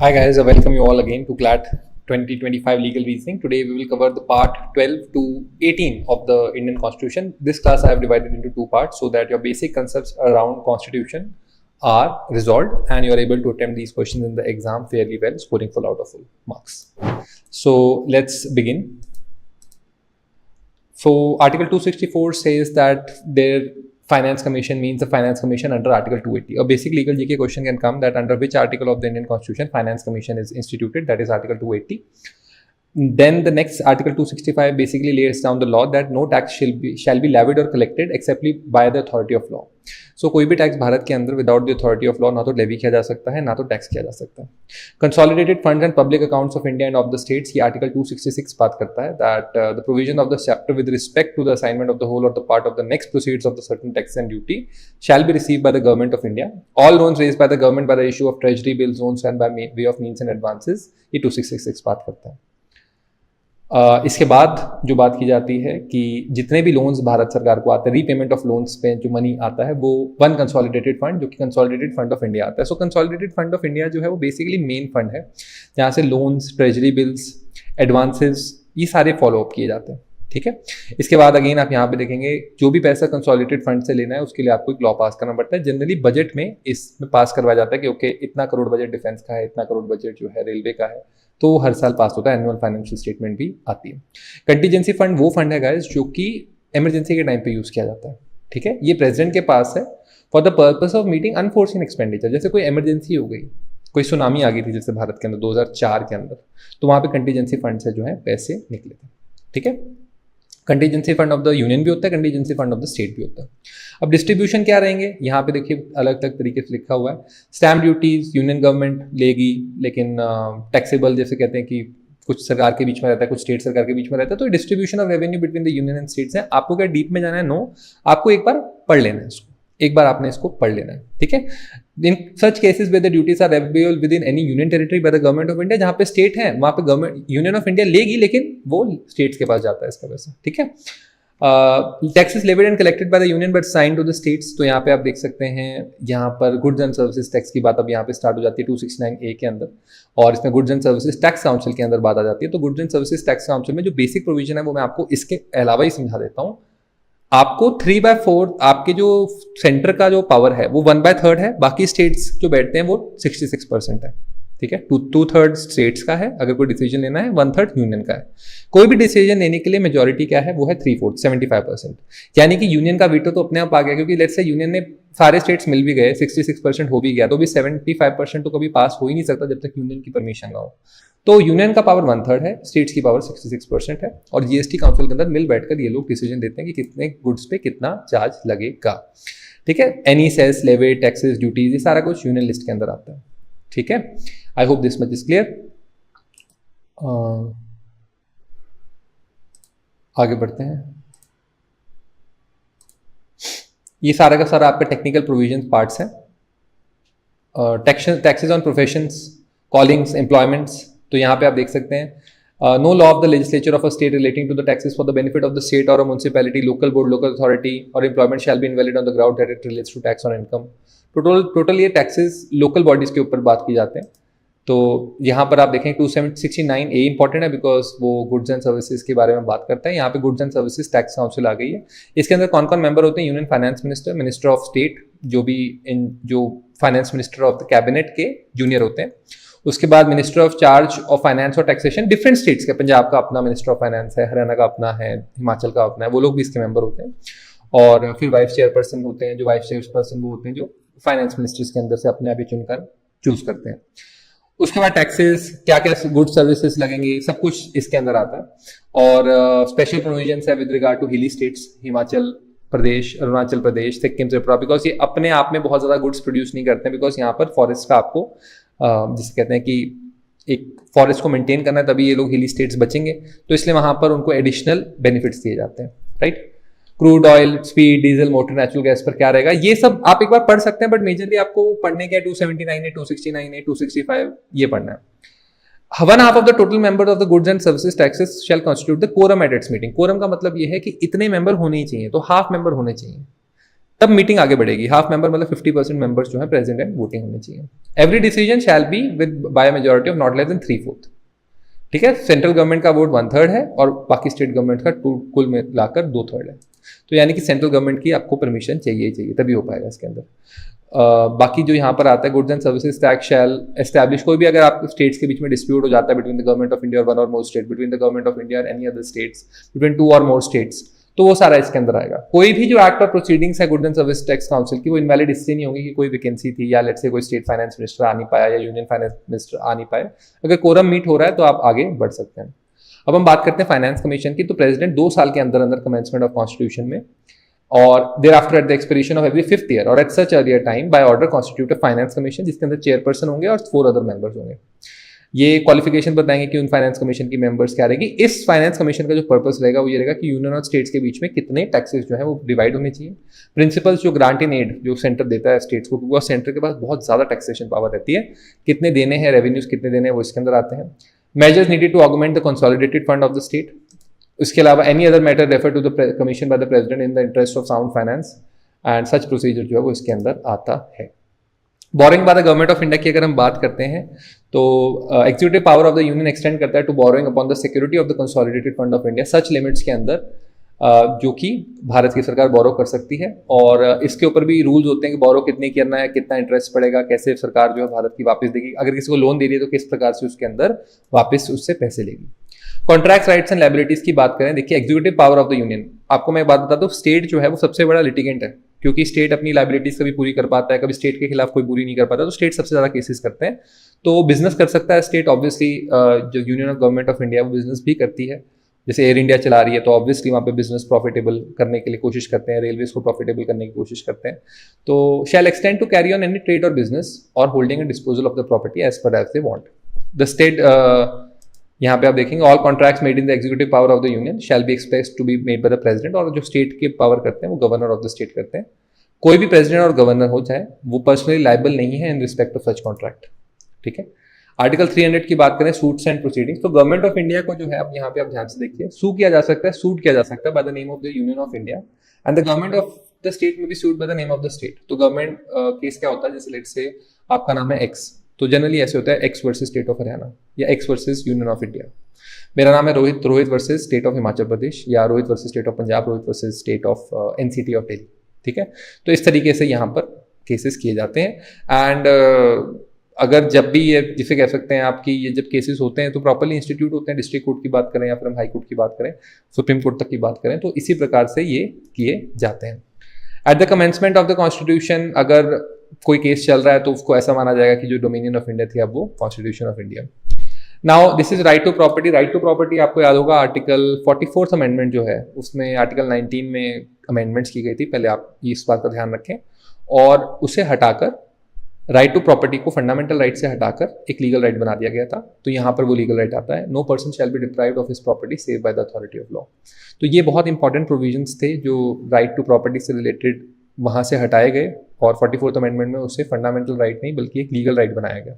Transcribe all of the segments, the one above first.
Hi guys, I welcome you all again to CLAT 2025 Legal Reasoning. Today we will cover the part 12 to 18 of the Indian Constitution. This class I have divided into two parts so that your basic concepts around Constitution are resolved and you are able to attempt these questions in the exam fairly well, scoring full out of full marks. So let's begin. So Article 264 says that their Finance Commission means the Finance Commission under Article 280. A basic legal GK question can come that under which article of the Indian Constitution Finance Commission is instituted, that is Article 280. Then the next Article 265 basically lays down the law that no tax shall be levied or collected except by the authority of law. So कोई भी tax Bharat के अंदर without the authority of law ना तो levy किया जा सकता है ना तो टैक्स किया जा सकता है. Consolidated funds and public accounts of India and of the states, ये आर्टिकल 266 बात करता है that the provision of the chapter with respect to the assignment of the whole or the part of the next proceeds of the certain tax and duty shall be received by the government of India. All loans raised by the government by the issue of treasury bills, loans and by way of means and advances, ये 266 बात करता है. इसके बाद जो बात की जाती है कि जितने भी लोन्स भारत सरकार को आते हैं, रीपेमेंट ऑफ लोन्स पे जो मनी आता है वो वन कंसोलिडेटेड फंड जो कि कंसोलिडेटेड फंड ऑफ इंडिया आता है. सो कंसोलिडेटेड फंड ऑफ इंडिया जो है वो बेसिकली मेन फंड है जहाँ से लोन्स, ट्रेजरी बिल्स, एडवांसेस ये सारे फॉलो अप किए जाते हैं. ठीक है. इसके बाद अगेन आप यहाँ पे देखेंगे जो भी पैसा कंसोलिडेटेड फंड से लेना है उसके लिए आपको एक लॉ पास करना पड़ता है. जनरली बजट में इसमें पास करवाया जाता है कि ओके इतना करोड़ बजट डिफेंस का है, इतना करोड़ बजट जो है रेलवे का है, तो हर साल पास होता है. एनुअल फाइनेंशियल स्टेटमेंट भी आती है. कंटीजेंसी फंड वो फंड है गाइस जो कि इमरजेंसी के टाइम पे यूज किया जाता है. ठीक है. ये प्रेसिडेंट के पास है for the purpose of meeting unforeseen expenditure. जैसे कोई इमरजेंसी हो गई, कोई सुनामी आ गई थी जैसे भारत के अंदर 2004 के अंदर, तो वहाँ पे कंटीजेंसी फंड से जो है पैसे निकले थे. ठीक है. Contingency fund of the union भी होता है, contingency fund of the state भी होता है. अब डिस्ट्रीब्यूशन क्या रहेंगे यहाँ पे देखिए अलग अलग तरीके से लिखा हुआ है. स्टैम्प ड्यूटीज यूनियन गवर्नमेंट लेगी, लेकिन टैक्सेबल जैसे कहते हैं कि कुछ सरकार के बीच में रहता है, कुछ स्टेट सरकार के बीच में रहता है. तो distribution of revenue between the union and states है. आपको क्या डीप में जाना है? नो, आपको एक बार पढ़ लेना है इसको, एक बार आपने इसको पढ़ लेना है. ठीक है. In such cases where the duties are leviable within any union territory by the government of India, जहां पे स्टेट है वहां पे गवर्नमेंट यूनियन ऑफ इंडिया लेगी लेकिन वो स्टेट्स के पास जाता है इसका पैसा. ठीक है. Taxes levied and collected by the union but sign to the states, तो यहाँ पे आप देख सकते हैं यहाँ पर गुड्स एंड सर्विसेज टैक्स की बात अब यहाँ पे स्टार्ट हो जाती है 269A के अंदर, और इसमें goods and services tax council के अंदर बात आ जाती है. तो goods and services tax council में जो बेसिक प्रोविजन है वो मैं आपको इसके अलावा ही समझा देता हूँ. आपको 3/4 आपके जो सेंटर का जो पावर है वो 1/3 है, बाकी स्टेट्स जो बैठते हैं वो 66% है. ठीक है. 2/3 स्टेट्स का है अगर कोई डिसीजन लेना है, 1/3 यूनियन का है. कोई भी डिसीजन लेने के लिए मेजॉरिटी क्या है वो है 3/4 75%. यानी कि यूनियन का वीटो तो अपने आप आ गया, क्योंकि लेट्स से यूनियन ने सारे स्टेट्स मिल भी गए, 66% हो भी गया, तो भी 75% तो कभी पास हो ही नहीं सकता जब तक यूनियन की परमिशन ना हो. तो यूनियन का पावर 1/3 है, स्टेट्स की पावर 66% है, और जीएसटी काउंसिल के अंदर मिल बैठकर ये लोग डिसीजन देते हैं कि कितने गुड्स पे कितना चार्ज लगेगा. ठीक है. Any cess, levy, taxes, duties, ये सारा कुछ यूनियन लिस्ट के अंदर आता है. ठीक है. I hope this much is clear. आगे बढ़ते हैं. ये सारा का सारा आपका टेक्निकल प्रोविजन पार्ट्स है. Taxes on professions, callings, employments, तो यहाँ पे आप देख सकते हैं no law of the legislature of a state relating to the taxes for the benefit of the state or municipality, local board, local authority or employment shall be invalid on the ground that it relates to tax on income. Total ये taxes local bodies के ऊपर बात की जाते हैं. तो यहाँ पर आप देखें 269A इंपॉर्टेंट है बिकॉज वो गुड्स एंड सर्विसेज के बारे में बात करता है. यहाँ पे goods and services tax council आ गई है. इसके अंदर कौन कौन मेंबर होते हैं? Union finance minister, minister of state, जो finance minister of the cabinet के जूनियर होते हैं. उसके बाद minister of charge of finance or taxation, different states के, पंजाब का अपना मिनिस्टर ऑफ फाइनेंस है, हरियाणा का अपना है, हिमाचल का अपना है, वो लोग भी इसके मेंबर होते हैं. और फिर वाइस चेयरपर्सन होते हैं, जो वाइस चेयरपर्सन वो होते हैं जो फाइनेंस मिनिस्ट्रीज के अंदर से अपने आप ही चुनकर चूज करते हैं. उसके बाद टैक्सेस, क्या क्या गुड सर्विसेज लगेंगे, सब कुछ इसके अंदर आता है. और स्पेशल प्रोविजंस है विद रिगार्ड टू हिली स्टेट्स, हिमाचल प्रदेश, अरुणाचल प्रदेश, सिक्किम, त्रिपुरा, बिकॉज ये अपने आप में बहुत ज्यादा गुड्स प्रोड्यूस नहीं करते हैं, बिकॉज यहाँ पर फॉरेस्ट का आपको जिसे कहते हैं कि एक फॉरेस्ट को मेंटेन करना है, तभी ये लोग हिली स्टेट्स बचेंगे, तो इसलिए वहां पर उनको एडिशनल बेनिफिट्स दिए जाते हैं. Right. Crude oil, speed, diesel, motor, natural gas पर क्या रहेगा, ये सब आप एक बार पढ़ सकते हैं, बट मेजरली आपको पढ़ने के 279 है, 269 है, 265 ये पढ़ना है. 1/2 of the total members of the goods and services taxes shall constitute the quorum at its meeting. quorum का मतलब ये है कि इतने मेंबर होने ही चाहिए, तो हाफ मेंबर होने चाहिए, तब मीटिंग आगे बढ़ेगी। हाफ मेंबर मतलब 50% मेंबर्स जो है प्रेजेंट एंड वोटिंग होने चाहिए। Every decision shall be with by majority of not less than 3/4। ठीक है, सेंट्रल गवर्नमेंट का वोट 1/3 है और बाकी स्टेट गवर्नमेंट का कुल मिलाकर 2/3 है। तो यानी कि सेंट्रल गवर्नमेंट की आपको परमिशन चाहिए ही चाहिए, तभी हो पाएगा इसके अंदर। बाकी जो यहाँ पर आता है goods and services tax shell establish, कोई भी अगर आप स्टेट्स के बीच में डिस्प्यूट हो जाता है between the government of India और वन और more state, between the government of India और एनी अदर स्टेट्स, बिटवीन 2 और मोर स्टेट्स, तो वो सारा इसके अंदर आएगा। कोई भी जो एक्ट और प्रोसीडिंग्स है goods and service tax council की, वो इनवैलिड इससे नहीं होगी कि कोई वैकेंसी थी या लेट्स से कोई स्टेट फाइनेंस मिनिस्टर आ नहीं पाया या यूनियन फाइनेंस मिनिस्टर आ नहीं पाए। अगर कोरम मीट हो रहा है तो आप आगे बढ़ सकते हैं। अब हम बात करते हैं फाइनेंस कमीशन की। तो प्रेसिडेंट 2 साल के अंदर अंदर कमेंसमेंट ऑफ कॉन्स्टिट्यूशन में और thereafter at the expiration of every 5th year or at such earlier time by order constitute a finance commission, जिसके अंदर चेयरपर्सन होंगे और 4 अदर मेंबर्स होंगे। ये क्वालिफिकेशन बताएंगे कि उन फाइनेंस कमीशन की मेंबर्स क्या रहेगी। इस फाइनेंस कमीशन का जो पर्पस रहेगा वो ये रहेगा कि यूनियन और स्टेट्स के बीच में कितने टैक्सेस जो है वो डिवाइड होने चाहिए। प्रिंसिपल्स जो ग्रांट इन एड जो सेंटर देता है स्टेट्स को, वो सेंटर के पास बहुत ज्यादा टैक्सेशन पावर रहती है, कितने देने हैं, रेवेन्यूज कितने देने हैं, वो इसके अंदर आते हैं। Measures needed to augment the consolidated fund of the state. उसके अलावा any other matter refer to the commission by the president in the interest of sound finance and such procedure जो है वो इसके अंदर आता है। Borrowing by the government of India की अगर हम बात करते हैं तो executive power of the union extend करता है to borrowing upon the security of the consolidated fund of India such limits के अंदर जो कि भारत की सरकार बोरो कर सकती है। और इसके ऊपर भी रूल्स होते हैं कि बोरो कितने करना है, कितना इंटरेस्ट पड़ेगा, कैसे सरकार जो है भारत की वापस देगी, अगर किसी को लोन दे रही है तो किस प्रकार से उसके अंदर वापस उससे पैसे लेगी। कॉन्ट्रैक्ट राइट्स एंड लायबिलिटीज की बात करें, देखिए executive power of the union, आपको मैं बात बता दूं, स्टेट जो है वो सबसे बड़ा लिटिगेंट है, क्योंकि स्टेट अपनी लायबिलिटीज कभी पूरी कर पाता है, कभी स्टेट के खिलाफ कोई पूरी नहीं कर पाता, तो स्टेट सबसे ज्यादा केसेस करते हैं। तो बिजनेस कर सकता है स्टेट, ऑब्वियसली जो union of government of India वो बिजनेस भी करती है। जैसे एयर इंडिया चला रही है तो ऑब्वियसली वहाँ पे बिजनेस प्रॉफिटेबल करने के लिए कोशिश करते हैं, रेलवेज को प्रॉफिटेबल करने की कोशिश करते हैं। तो shall extend to carry on any trade और बिजनेस और holding and disposal of the property as per as they want. The state, यहाँ पे आप देखेंगे all contracts made in the executive power of the union shall be expect to be made by the president, और जो state के power करते हैं वो गवर्नर ऑफ द स्टेट करते हैं। कोई भी प्रेसिडेंट और गवर्नर हो जाए वो पर्सनली लायबल नहीं है in respect of such contract. ठीक है, आर्टिकल 300 की बात करें, सूट्स एंड प्रोसीडिंग्स, तो गवर्नमेंट ऑफ इंडिया को जो है अब यहाँ पे आप ध्यान से देखिए, सू किया जा सकता है, सूट किया जा सकता है by the name of the union of India and the government of the state में भी suit by the name of the state. तो गवर्नमेंट केस क्या होता है, जैसे लेट्स से आपका नाम है एक्स, तो जनरली ऐसे होता है X versus state of Haryana या X versus union of India. मेरा नाम है Rohit, Rohit versus state of Himachal Pradesh, या Rohit versus state of Punjab, Rohit versus state of NCT of Delhi. ठीक है, तो इस तरीके से यहाँ पर केसेस किए जाते हैं। एंड अगर जब भी ये जिसे कह सकते हैं आपकी ये जब केसेस होते हैं तो प्रॉपर्ली इंस्टीट्यूट होते हैं, डिस्ट्रिक्ट कोर्ट की बात करें या फिर हम हाई कोर्ट की बात करें, सुप्रीम कोर्ट तक की बात करें, तो इसी प्रकार से ये किए जाते हैं। At the commencement of the constitution अगर कोई केस चल रहा है तो उसको ऐसा माना जाएगा कि जो डोमिनियन ऑफ इंडिया थी अब वो constitution of India. Now this is right to property. Right to property आपको याद होगा आर्टिकल 44th अमेंडमेंट जो है उसमें आर्टिकल 19 में अमेंडमेंट्स की गई थी, पहले आप इस बात का ध्यान रखें, और उसे हटाकर राइट टू प्रॉपर्टी को फंडामेंटल राइट से हटाकर एक लीगल राइट बना दिया गया था। तो यहाँ पर वो लीगल राइट आता है, no person shall be deprived of his property save by the authority of law. तो ये बहुत इंपॉर्टेंट प्रोविजंस थे जो राइट टू प्रॉपर्टी से रिलेटेड वहाँ से हटाए गए, और 44th अमेंडमेंट में उससे फंडामेंटल राइट नहीं बल्कि एक लीगल राइट बनाया गया।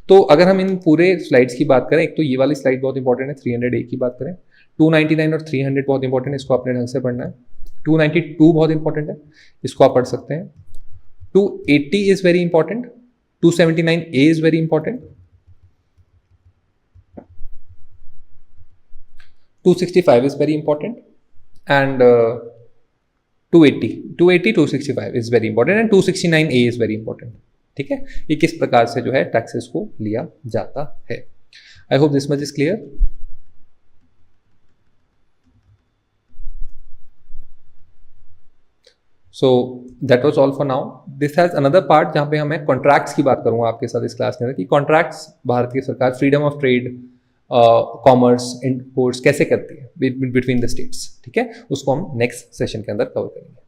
तो अगर हम इन पूरे स्लाइड्स की बात करें, एक तो ये वाली स्लाइड बहुत इंपॉर्टेंट है, 300A की बात करें, 299 और 300 बहुत इंपॉर्टेंट है, इसको आपने ढंग से पढ़ना है। 292 बहुत इंपॉर्टेंट है, इसको आप पढ़ सकते हैं। 280 is very important, 279A is very important, 265 is very important, and 280, 265 is very important, and 269A is very important. ठीक है, ये किस प्रकार से जो है टैक्सेस को लिया जाता है। I hope this much is clear. So that was all for now. This has another part जहाँ पे मैं कॉन्ट्रैक्ट्स की बात करूंगा आपके साथ इस क्लास के अंदर, कि कॉन्ट्रैक्ट्स भारत की सरकार freedom of trade, commerce, imports कैसे करती है बिटवीन द स्टेट्स। ठीक है, उसको हम नेक्स्ट सेशन के अंदर कवर करेंगे।